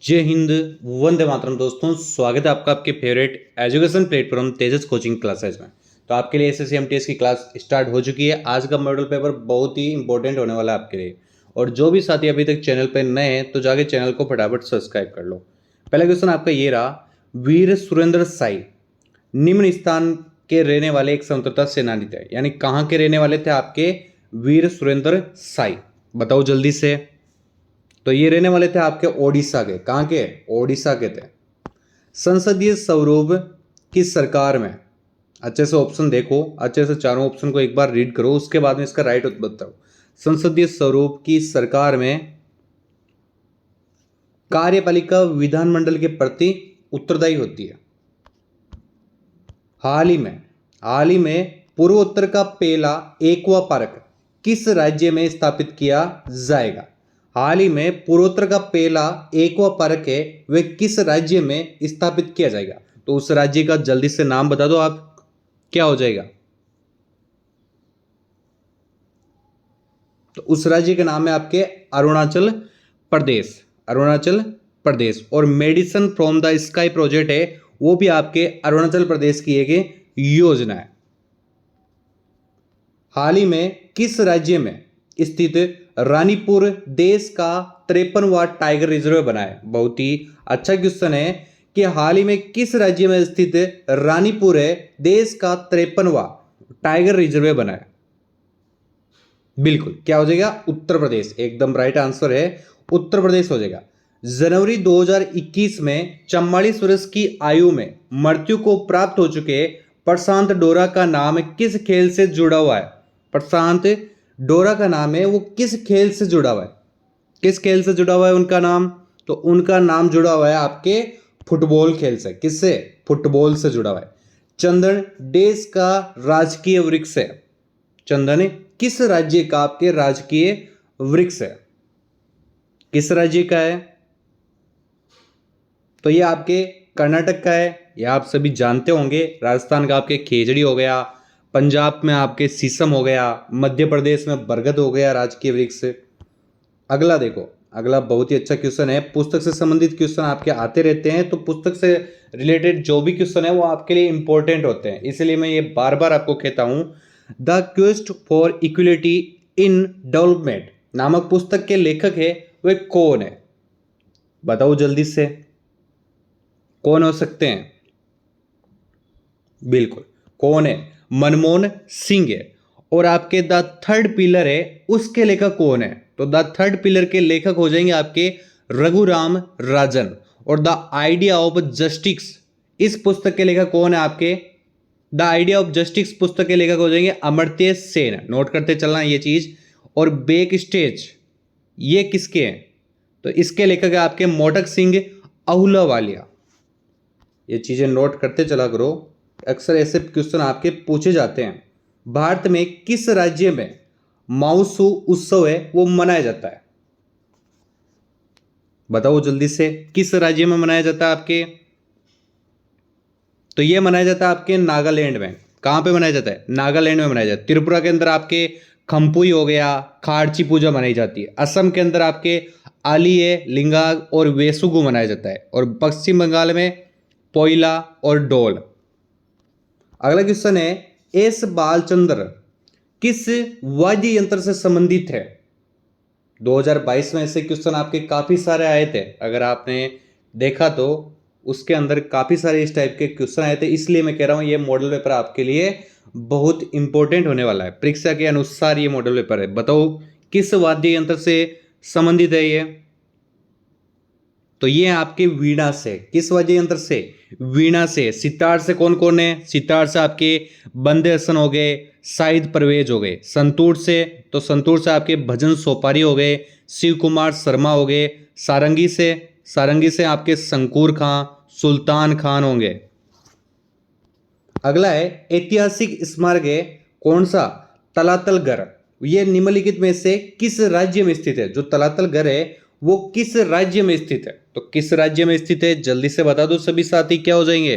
जय हिंद। वंदे मातरम। दोस्तों, स्वागत है आपका आपके फेवरेट एजुकेशन प्लेटफॉर्म तेजस कोचिंग क्लासेज में। तो आपके लिए एसएससी एमटीएस की क्लास स्टार्ट हो चुकी है। आज का मॉडल पेपर बहुत ही इंपॉर्टेंट होने वाला है आपके लिए। और जो भी साथी अभी तक चैनल पर नए हैं तो जाके चैनल को फटाफट सब्सक्राइब कर लो। पहला क्वेश्चन आपका ये रहा, वीर सुरेंद्र साई निम्न स्थान के रहने वाले एक स्वतंत्रता सेनानी थे। यानी कहाँ के रहने वाले थे आपके वीर सुरेंद्र साई? बताओ जल्दी से। तो ये रहने वाले थे आपके ओडिशा के। कहाँ के? ओडिशा के थे। संसदीय स्वरूप की सरकार में, अच्छे से ऑप्शन देखो, अच्छे से चारों ऑप्शन को एक बार रीड करो, उसके बाद में इसका राइट उत्तर बताओ। संसदीय स्वरूप की सरकार में कार्यपालिका विधानमंडल के प्रति उत्तरदायी होती है। हाल ही में पूर्वोत्तर का पहला एक्वा पार्क किस राज्य में स्थापित किया जाएगा? हाल ही में पूर्वोत्तर का पहला एक्वा पार्क है, वह किस राज्य में स्थापित किया जाएगा? तो उस राज्य का जल्दी से नाम बता दो आप, क्या हो जाएगा? तो उस राज्य का नाम है आपके अरुणाचल प्रदेश। अरुणाचल प्रदेश। और medicine from the sky project है, वो भी आपके अरुणाचल प्रदेश की एक योजना है। हाल ही में किस राज्य में स्थित रानीपुर देश का 53वां टाइगर रिजर्व बना है? बहुत ही अच्छा क्वेश्चन है कि हाल ही में किस राज्य में स्थित रानीपुर है देश का 53वां टाइगर रिजर्व बना है? बिल्कुल, क्या हो जाएगा? उत्तर प्रदेश। एकदम राइट आंसर है, उत्तर प्रदेश हो जाएगा। जनवरी 2021 में 44 वर्ष की आयु में मृत्यु को प्राप्त हो चुके प्रशांत डोरा का नाम किस खेल से जुड़ा हुआ है? प्रशांत डोरा का नाम है, वो किस खेल से जुड़ा हुआ है? किस खेल से जुड़ा हुआ है उनका नाम? तो उनका नाम जुड़ा हुआ है आपके फुटबॉल खेल से। किससे? फुटबॉल से जुड़ा हुआ है। चंदन देश का राजकीय वृक्ष है। चंदन किस राज्य का आपके राजकीय वृक्ष है? किस राज्य का है? तो ये आपके कर्नाटक का है, ये आप सभी जानते होंगे। राजस्थान का आपके खेजड़ी हो गया, पंजाब में आपके शीशम हो गया, मध्य प्रदेश में बरगद हो गया राजकीय वृक्ष। अगला देखो, अगला बहुत ही अच्छा क्वेश्चन है। पुस्तक से संबंधित क्वेश्चन आपके आते रहते हैं, तो पुस्तक से रिलेटेड जो भी क्वेश्चन है वो आपके लिए इंपॉर्टेंट होते हैं, इसलिए मैं ये बार बार आपको कहता हूं। The quest for equality in development नामक पुस्तक के लेखक है, वे कौन है? बताओ जल्दी से, कौन हो सकते हैं? बिल्कुल, कौन है? मनमोहन सिंह है। और आपके द थर्ड पिलर है, उसके लेखक कौन है? तो द थर्ड पिलर के लेखक हो जाएंगे आपके रघुराम राजन। और द आइडिया ऑफ जस्टिस, इस पुस्तक के लेखक कौन है आपके? द आइडिया ऑफ जस्टिस पुस्तक के लेखक हो जाएंगे अमर्त्य सेन। नोट करते चलना ये चीज। और बैक स्टेज, ये किसके हैं? तो इसके लेखक है आपके मोटक सिंह अहुलावालिया। ये चीजें नोट करते चला करो, अक्सर ऐसे क्वेश्चन आपके पूछे जाते हैं। भारत में किस राज्य में माउसू उत्सव है वो मनाया जाता है? बताओ जल्दी से, किस राज्य में मनाया जाता है आपके? तो ये मनाया जाता है आपके नागालैंड में। कहां पे मनाया जाता है? नागालैंड में मनाया जाता है। त्रिपुरा के अंदर आपके खम्पुई हो गया, खाड़ची पूजा मनाई जाती है। असम के अंदर आपके आलिये लिंगाग और वेसुगु मनाया जाता है। और पश्चिम बंगाल में पोइला और डोल। अगला क्वेश्चन है, एस बालचंद्र किस वाद्य यंत्र से संबंधित है? 2022 में ऐसे क्वेश्चन आपके काफी सारे आए थे, अगर आपने देखा तो उसके अंदर काफी सारे इस टाइप के क्वेश्चन आए थे, इसलिए मैं कह रहा हूं ये मॉडल पेपर आपके लिए बहुत इंपॉर्टेंट होने वाला है। परीक्षा के अनुसार ये मॉडल पेपर है। बताओ किस वाद्य यंत्र से संबंधित है ये? तो ये आपके वीणा से। किस वाद्य यंत्र से? वीणा से। सितार से कौन कौन है? सितार से आपके बंदे हसन हो गए, साइद परवेज हो गए। संतूर से, तो संतूर से आपके भजन सोपारी हो गए, शिव कुमार शर्मा हो गए। सारंगी से आपके शंकूर खां, सुल्तान खान होंगे। अगला है, ऐतिहासिक स्मारक है कौन सा? तलातलगर। ये निम्नलिखित में से किस राज्य में स्थित है? जो तलातलगर है वो किस राज्य में स्थित है? तो किस राज्य में स्थित है जल्दी से बता दो सभी साथी, क्या हो जाएंगे?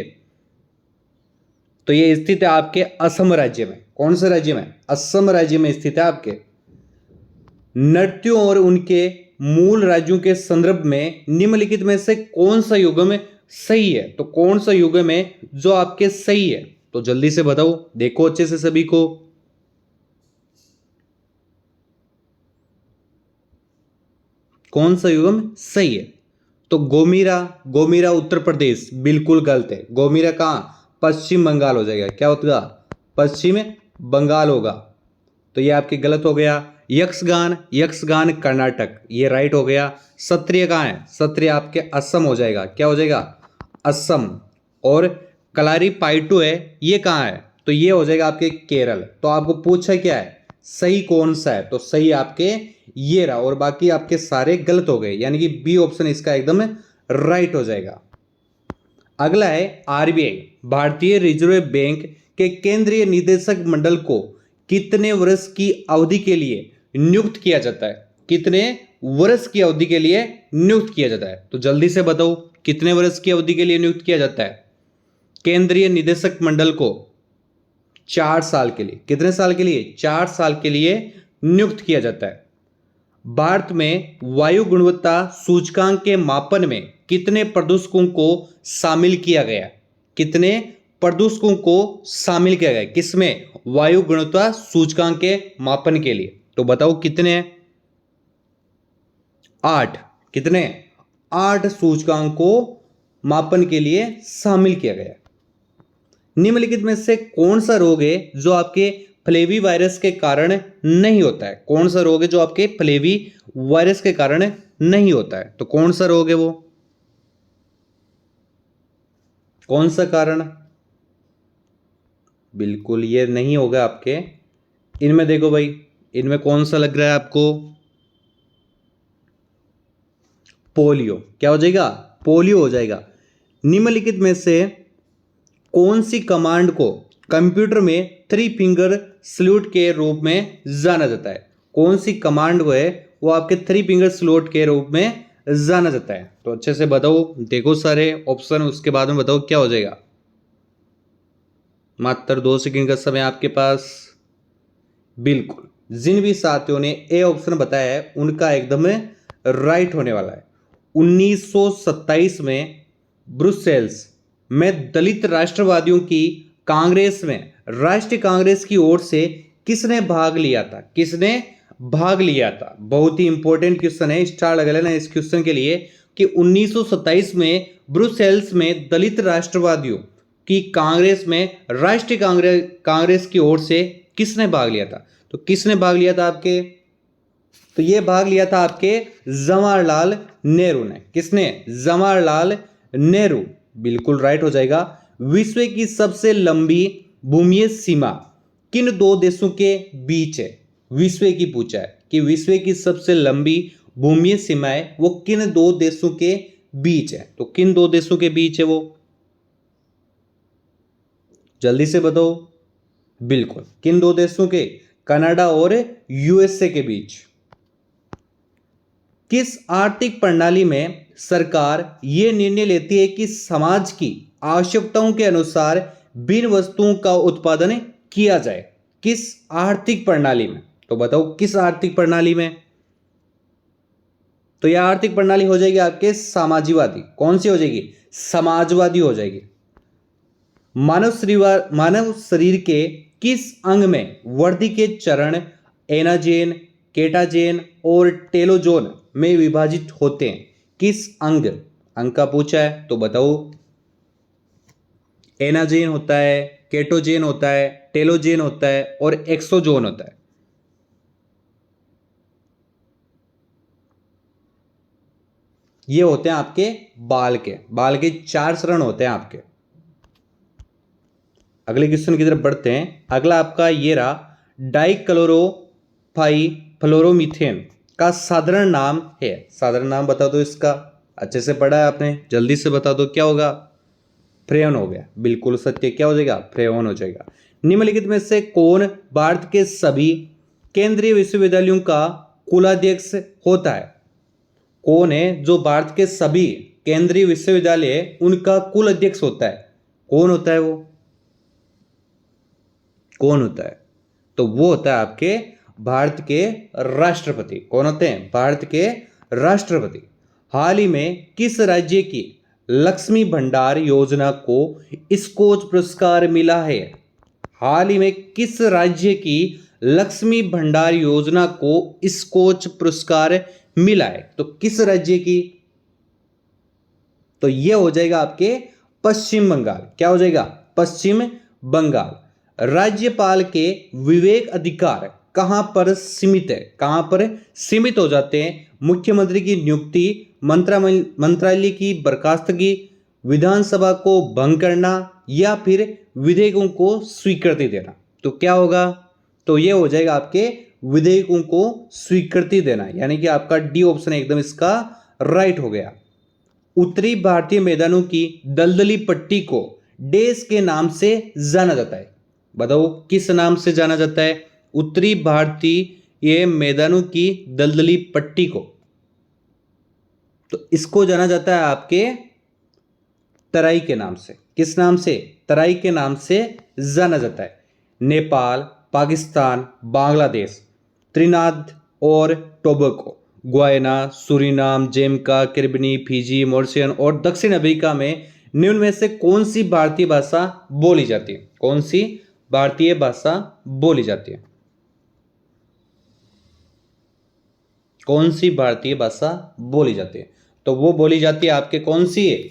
तो ये स्थित है आपके असम राज्य में। कौन से राज्य में? असम राज्य में स्थित है आपके। नृत्यों और उनके मूल राज्यों के संदर्भ में निम्नलिखित में से कौन सा युग्म सही है? तो कौन सा युग्म है जो आपके सही है? तो जल्दी से बताओ, देखो अच्छे से सभी को। कौन सा युग्म सही है? तो गोमीरा, गोमीरा उत्तर प्रदेश बिल्कुल गलत है। गोमीरा कहां? पश्चिम बंगाल हो जाएगा। क्या होगा? पश्चिम बंगाल होगा। तो ये आपके गलत हो गया। यक्षगान, यक्षगान कर्नाटक, ये राइट हो गया। सत्रिय कहाँ है? सत्रिय आपके असम हो जाएगा। क्या हो जाएगा? असम। और कलारी पाइटू है, ये कहाँ है? तो ये हो जाएगा आपके केरल। तो आपको पूछा क्या है, सही कौन सा है? तो सही आपके ये रहा, और बाकी आपके सारे गलत हो गए, यानी कि बी ऑप्शन इसका एकदम राइट हो जाएगा। अगला है आरबीआई, भारतीय रिजर्व बैंक के केंद्रीय निदेशक मंडल को कितने वर्ष की अवधि के लिए नियुक्त किया जाता है? कितने वर्ष की अवधि के लिए नियुक्त किया जाता है? तो जल्दी से बताओ, कितने वर्ष की अवधि के लिए नियुक्त किया जाता है केंद्रीय निदेशक मंडल को? 4 साल के लिए। कितने साल के लिए? 4 साल के लिए नियुक्त किया जाता है। भारत में वायु गुणवत्ता सूचकांक के मापन में कितने प्रदूषकों को शामिल किया गया? कितने प्रदूषकों को शामिल किया गया किसमें? वायु गुणवत्ता सूचकांक के मापन के लिए। तो बताओ कितने हैं? 8। कितने? 8 सूचकांक को मापन के लिए शामिल किया गया। निम्नलिखित में से कौन सा रोग है जो आपके फ्लेवी वायरस के कारण नहीं होता है? कौन सा रोग है जो आपके फ्लेवी वायरस के कारण नहीं होता है? तो कौन सा रोग है वो? कौन सा कारण? बिल्कुल ये नहीं होगा आपके। इनमें देखो भाई, इनमें कौन सा लग रहा है आपको? पोलियो। क्या हो जाएगा? पोलियो हो जाएगा। निम्नलिखित में से कौन सी कमांड को कंप्यूटर में 3 फिंगर सल्यूट के रूप में जाना जाता है? कौन सी कमांड वो है वो आपके 3 फिंगर सल्यूट के रूप में जाना जाता है? तो अच्छे से बताओ, देखो सारे ऑप्शन, उसके बाद में बताओ क्या हो जाएगा। मात्र 2 सेकंड का समय आपके पास। बिल्कुल, जिन भी साथियों ने ए ऑप्शन बताया है उनका एकदम राइट होने वाला है। 1927 में ब्रुसेल्स में दलित राष्ट्रवादियों की कांग्रेस में राष्ट्रीय कांग्रेस की ओर से किसने भाग लिया था? किसने भाग लिया था? बहुत ही इंपॉर्टेंट क्वेश्चन है, स्टार लगा लेना इस क्वेश्चन के लिए कि 1927 में ब्रुसेल्स में दलित राष्ट्रवादियों की कांग्रेस में राष्ट्रीय कांग्रेस की ओर से किसने भाग लिया था? तो किसने भाग लिया था आपके? तो ये भाग लिया था आपके जवाहरलाल नेहरू ने। किसने? जवाहरलाल नेहरू। बिल्कुल राइट हो जाएगा। विश्व की सबसे लंबी भूमि सीमा किन 2 देशों के बीच है? विश्व की पूछा है कि विश्व की सबसे लंबी भूमि सीमा है वो किन 2 देशों के बीच है? तो किन 2 देशों के बीच है वो? जल्दी से बताओ। बिल्कुल, किन 2 देशों के? कनाडा और यूएसए के बीच। किस आर्थिक प्रणाली में सरकार यह निर्णय लेती है कि समाज की आवश्यकताओं के अनुसार भिन्न वस्तुओं का उत्पादन किया जाए? किस आर्थिक प्रणाली में? तो बताओ किस आर्थिक प्रणाली में? तो यह आर्थिक प्रणाली हो जाएगी आपके सामाजिकवादी। कौन सी हो जाएगी? समाजवादी हो जाएगी। मानव शरीर के किस अंग में वृद्धि के चरण एनाजेन, केटाजेन और टेलोजोन में विभाजित होते हैं? किस अंग का पूछा है, तो बताओ। एनाजेन होता है, केटोजेन होता है, टेलोजेन होता है और एक्सोजोन होता है। ये होते हैं आपके बाल के 4 चरण होते हैं आपके। अगले क्वेश्चन की तरफ बढ़ते हैं। अगला आपका ये रहा, डाइक्लोरोफ्लोरोमीथेन का साधारण नाम है। साधारण नाम बता दो इसका। अच्छे से पढ़ा है आपने, जल्दी से बता दो क्या होगा। फ्रेयन हो गया। बिल्कुल सत्य। क्या हो जाएगा? फ्रेयन हो जाएगा। निम्नलिखित में से कौन भारत के सभी केंद्रीय विश्वविद्यालयों का कुलाध्यक्ष होता है? कौन है जो भारत के सभी केंद्रीय विश्वविद्यालय उनका कुल अध्यक्ष होता है? कौन होता है वो? कौन होता है? तो वो होता है आपके भारत के राष्ट्रपति। कौन होते हैं? भारत के राष्ट्रपति हाल ही में किस राज्य की लक्ष्मी भंडार योजना को स्कोच पुरस्कार मिला है? हाल ही में किस राज्य की लक्ष्मी भंडार योजना को स्कोच पुरस्कार मिला है? तो किस राज्य की? तो यह हो जाएगा आपके पश्चिम बंगाल। क्या हो जाएगा? पश्चिम बंगाल। राज्यपाल के विवेक अधिकार कहां पर सीमित है? कहां पर सीमित हो जाते हैं? मुख्यमंत्री की नियुक्ति, मंत्रालय की बर्खास्तगी, विधानसभा को भंग करना या फिर विधेयकों को स्वीकृति देना। तो क्या होगा? तो यह हो जाएगा आपके विधेयकों को स्वीकृति देना, यानी कि आपका डी ऑप्शन एकदम इसका राइट हो गया। उत्तरी भारतीय मैदानों की दलदली पट्टी को डेस के नाम से जाना जाता है। बताओ किस नाम से जाना जाता है? उत्तरी भारतीय मैदानों की दलदली पट्टी को, तो इसको जाना जाता है आपके तराई के नाम से। किस नाम से? तराई के नाम से जाना जाता है। नेपाल, पाकिस्तान, बांग्लादेश, त्रिनाद और Tobago, Guyana, Suriname, Jamaica, Caribbean, Fiji, Mauritius और दक्षिण अफ्रीका में निम्न में से कौन सी भारतीय भाषा बोली जाती है? कौन सी भारतीय भाषा बोली जाती है? कौन सी भारतीय भाषा बोली जाती है? तो वो बोली जाती है आपके कौन सी है?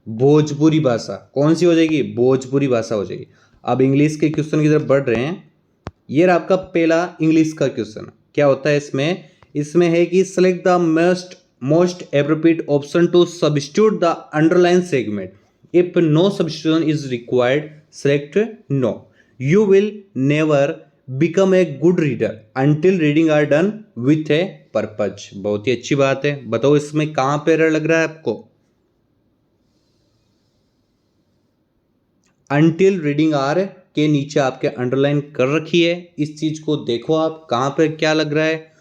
भोजपुरी भाषा। कौन सी हो जाएगी? भोजपुरी भाषा हो जाएगी। अब इंग्लिश के क्वेश्चन की तरफ बढ़ रहे हैं। ये रहा आपका पहला इंग्लिश का क्वेश्चन। क्या होता है इसमें? इसमें है कि select the most appropriate option to substitute the underline segment. If no substitution is required, select no. You will never become a good reader until reading are done with a purpose. बहुत ही अच्छी बात है। बताओ इसमें कहां पे error लग रहा है आपको? अंटिल रीडिंग आर के नीचे आपके अंडरलाइन कर रखी है। इस चीज को देखो आप, कहां पे क्या लग रहा है।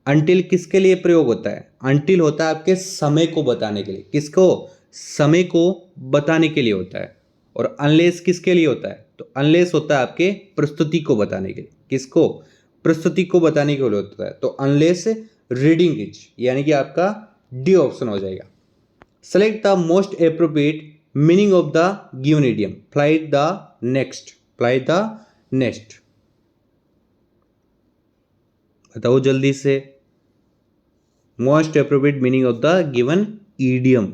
अंटिल किसके लिए प्रयोग होता है? अंटिल होता है आपके समय को बताने के लिए। किसको? समय को बताने के लिए होता है। और अनलेस किसके लिए होता है? तो अनलेस होता है आपके प्रस्तुति को बताने के लिए। किसको? प्रस्तुति को बताने के लिए होता है। तो अनलेस रीडिंग इज, यानी कि आपका डी ऑप्शन हो जाएगा। Select the most appropriate meaning of the given idiom. Fly the next. Fly the next. बताओ जल्दी से। Most appropriate meaning of the given idiom.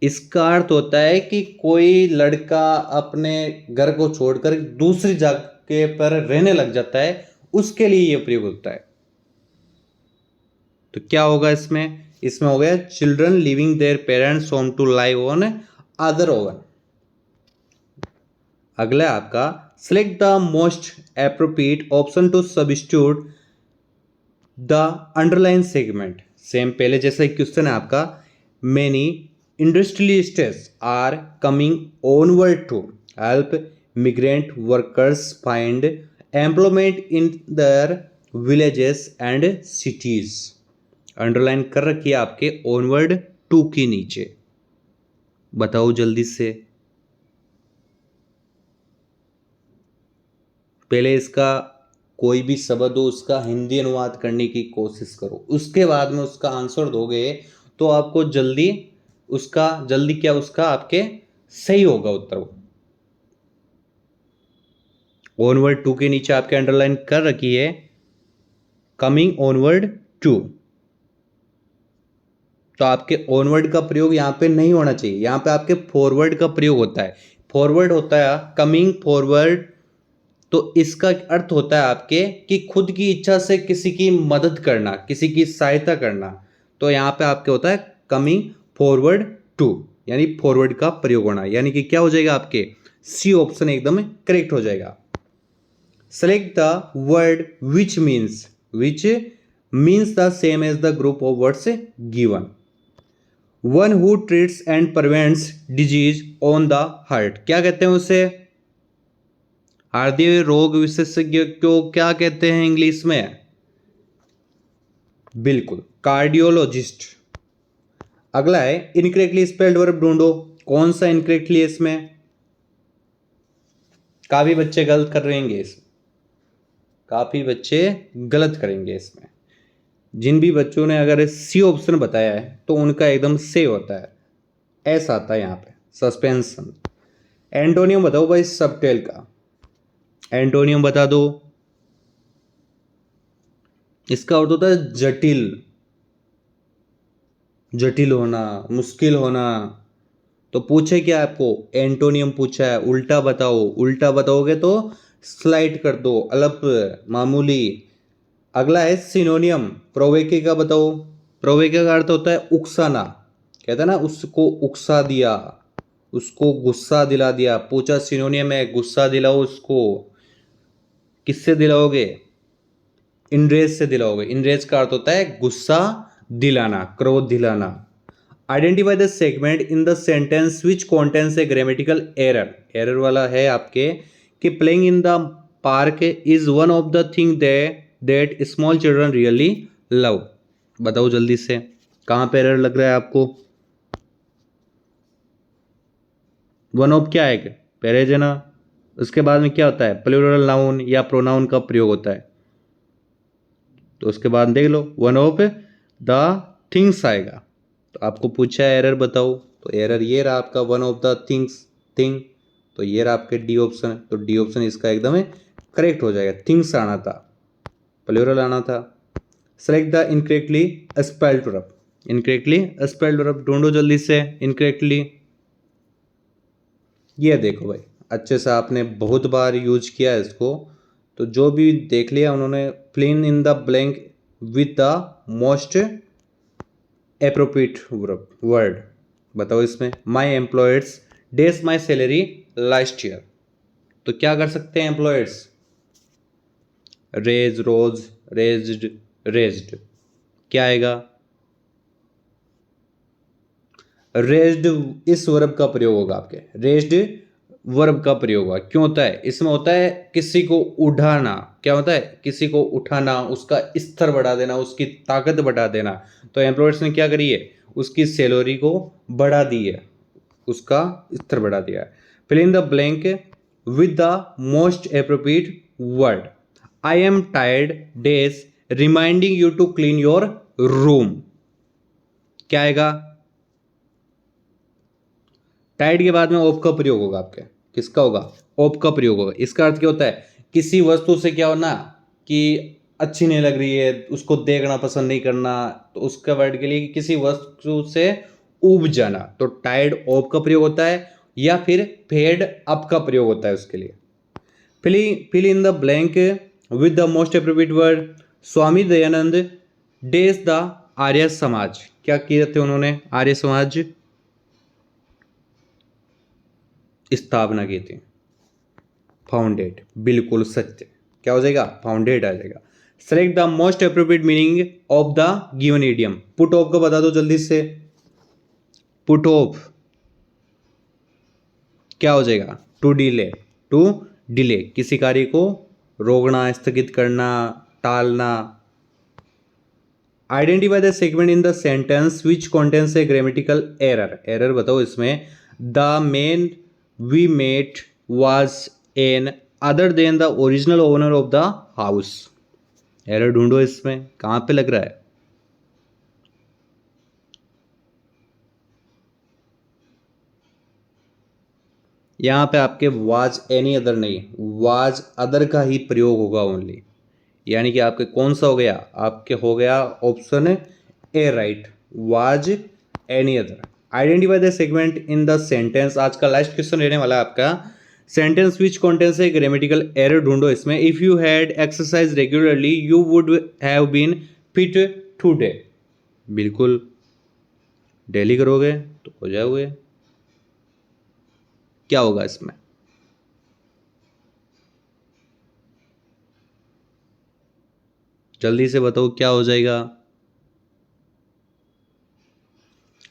इसका अर्थ होता है कि कोई लड़का अपने घर को छोड़कर दूसरी जगह पर रहने लग जाता है, उसके लिए यह प्रयोग होता है। तो क्या होगा इसमें? इसमें हो गया children living their parents home to live on other own. अगला आपका select the most appropriate option to substitute the underline segment. Same पहले जैसा एक क्वेश्चन है आपका। Many industrialists are coming onward to help migrant workers find employment in their villages and cities. Underline कर रखी है आपके ऑनवर्ड टू के नीचे। बताओ जल्दी से। पहले इसका कोई भी शब्द हो उसका हिंदी अनुवाद करने की कोशिश करो, उसके बाद में उसका आंसर दोगे तो आपको जल्दी उसका आपके सही होगा उत्तर। ऑनवर्ड टू के नीचे आपके अंडरलाइन कर रखी है कमिंग ऑनवर्ड टू। तो आपके ऑनवर्ड का प्रयोग यहां पे नहीं होना चाहिए, यहां पे आपके फॉरवर्ड का प्रयोग होता है। फॉरवर्ड होता है कमिंग फॉरवर्ड, तो इसका अर्थ होता है आपके कि खुद की इच्छा से किसी की मदद करना, किसी की सहायता करना। तो यहां पे आपके होता है कमिंग फॉरवर्ड टू, यानी फॉरवर्ड का प्रयोग होना। यानी कि क्या हो जाएगा आपके सी ऑप्शन एकदम करेक्ट हो जाएगा। Select the word which means the same as the group of words given. One who treats and prevents disease on the heart. क्या कहते हैं उसे? हृदय रोग विशेषज्ञ को क्या कहते हैं इंग्लिश में? बिल्कुल, कार्डियोलॉजिस्ट। अगला है इनकरेक्टली स्पेल्ड वर्ब ढूंढो। कौन सा इनकरेक्टली है इसमें? काफी बच्चे गलत कर रहेंगे इसमें, काफी बच्चे गलत करेंगे इसमें। जिन भी बच्चों ने अगर सी ऑप्शन बताया है तो उनका एकदम से होता है, ऐसा आता है यहाँ पे सस्पेंशन। एंटोनियम बताओ भाई सबटेल का, एंटोनियम बता दो। इसका अर्थ होता है जटिल, जटिल होना, मुश्किल होना। तो पूछे क्या आपको, एंटोनियम पूछा है, उल्टा बताओ, उल्टा बताओगे तो स्लाइड कर दो, अलग मामूली। अगला है सिनोनियम, प्रोवेके का बताओ। प्रोवेके का अर्थ होता है उकसाना, कहता है ना उसको उकसा दिया, उसको गुस्सा दिला दिया। पूछा सिनोनियम है, गुस्सा दिलाओ उसको, किससे दिलाओगे, इनरेज से दिलाओगे। इनरेज का अर्थ होता है गुस्सा दिलाना, क्रोध दिलाना। Identify the segment in the sentence which contains a grammatical error. Error वाला है आपके कि playing in the park is one of the thing that small children really love. बताओ जल्दी से, कहाँ पे एरर लग रहा है आपको। वन ऑफ क्या है, पहले जो ना, उसके बाद में क्या होता है, प्लूरल नाउन या प्रोनाउन का प्रयोग होता है। तो उसके बाद देख लो, वन ऑफ द थिंग्स आएगा। तो आपको पूछा है एरर बताओ, तो एरर ये रहा आपका, one of the things, thing. तो ये रहा आपके डी ऑप्शन, तो डी ऑप्शन इसका एकदम करेक्ट हो जाएगा। थिंग्स आना था, प्लूरल आना था। Select the incorrectly spelled verb. Incorrectly spelled verb ढूंढो जल्दी से, इनकरेक्टली। ये देखो भाई, अच्छे से आपने बहुत बार यूज किया है इसको, तो जो भी देख लिया उन्होंने, fill in the blank with the most appropriate word. बताओ इसमें, my employers dash my salary last year. तो क्या कर सकते हैं employers, raise, rose, raised, raised. क्या आएगा, रेज्ड इस वर्ब का प्रयोग होगा आपके, रेज्ड वर्ब का प्रयोग होगा। क्यों होता है, इसमें होता है किसी को उठाना। क्या होता है, किसी को उठाना, उसका स्तर बढ़ा देना, उसकी ताकत बढ़ा देना। तो एम्प्लॉयर्स ने क्या करी है, उसकी सैलरी को बढ़ा दी है, उसका स्तर बढ़ा दिया है। Fill in the blank with the most appropriate word. I am tired days reminding you to clean your room. क्या आएगा, टाइड के बाद में ऑफ का प्रयोग होगा आपके, किसका होगा, ऑफ का प्रयोग होगा। इसका अर्थ क्या होता है, किसी वस्तु से क्या होना कि अच्छी नहीं लग रही है, उसको देखना पसंद नहीं करना, तो उसका वर्ड के लिए किसी वस्तु से उब जाना। तो टाइड ऑफ का प्रयोग होता है, या फिर फेड अप का प्रयोग होता है उसके लिए। Fill in the blank with the most appropriate word. Swami Dayanand dash the Arya Samaj. क्या किए थे उन्होंने, आर्य समाज स्थापना की थी। फाउंडेड, बिल्कुल सत्य। क्या हो जाएगा, फाउंडेड आ जाएगा। Select the most appropriate meaning of the given idiom. Put off को बता दो जल्दी से, पुट ऑफ क्या हो जाएगा, टू डिले, टू डिले, किसी कार्य को रोकना, स्थगित करना, टालना। Identify the segment in the sentence which contains a grammatical error. Error बताओ इसमें, the main we met was an other than the original owner of the house। Error ढूंढो इसमें, कहां पे लग रहा है। यहां पे आपके was any other नहीं, was other का ही प्रयोग होगा ओनली। यानी कि आपके कौन सा हो गया, आपके हो गया option A right, was any other। Identify the segment in the sentence. आज का लास्ट क्वेश्चन रहने वाला है आपका, sentence which contains a grammatical error ढूंढो इसमें। If you had exercise regularly you would have been fit today. बिल्कुल, daily करोगे तो हो जाओगे। क्या होगा इसमें, जल्दी से बताओ क्या हो जाएगा।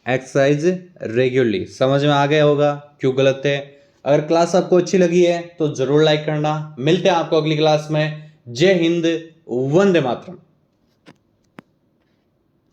Exercise regularly. समझ में आ गया होगा क्यों गलत है। अगर क्लास आपको अच्छी लगी है तो जरूर लाइक करना। मिलते हैं आपको अगली क्लास में। जय हिंद, वंदे मातरम।